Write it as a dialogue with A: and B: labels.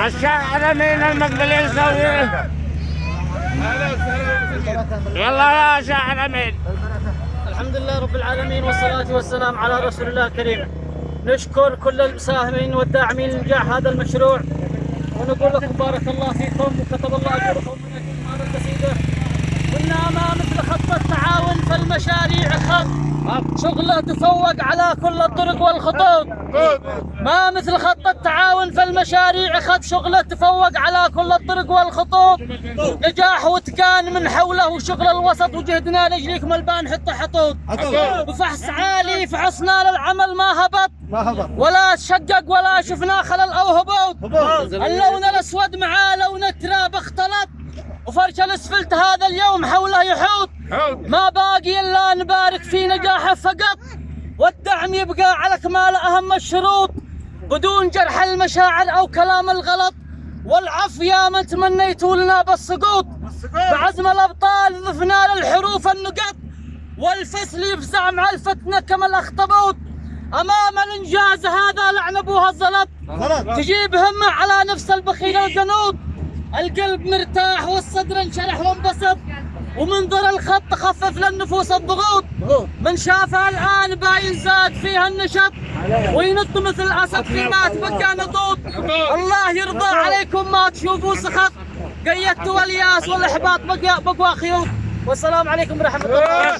A: الشاعر من المقبل يسوي. يلا يا شاعر امين.
B: الحمد لله رب العالمين والصلاة والسلام على رسول الله الكريم. نشكر كل المساهمين والداعمين لنجاح هذا المشروع، ونقول لكم بارك الله فيكم وكتب الله اجوركم من هذا القصيدة. كنا ما مثل خط التعاون فالمشاريع خط شغله تفوق على كل الطرق والخطوط. ما مثل خط التعاون فالمشاريع خط شغله تفوق على كل الطرق والخطوط. نجاح وتكان من حوله وشغل الوسط، وجهدنا لجليكم البان حط حطوط. بفحص عالي فحصنا للعمل ما هبط ولا تشقق ولا شفنا خلل او هبوط. اللون الاسود مع لون التراب اختلط، وفرش الاسفلت هذا اليوم حوله يحوط. ما باقي الا نبارك في نجاحه فقط، والدعم يبقى على كمال اهم الشروط، بدون جرح المشاعر او كلام الغلط. والعفو يا من تمنيتوا لنا بالسقوط، بعزم الابطال ضفنا للحروف النقط، والفصل يفزع مع الفتنه كما الاخطبوط. امام الانجاز هذا لعن ابوها الزلط، تجيب همه على نفس البخيل القنوط. القلب مرتاح والصدر انشرح وانبسط، ومنظر الخط خفف للنفوس الضغوط. من شافها الان باين زاد فيها النشط، وينط مثل الاسد فيما تبقى نطوط. الله يرضى عليكم ما تشوفوا سخط، قيدتوا الياس والاحباط بقوا خيوط. والسلام عليكم ورحمه الله.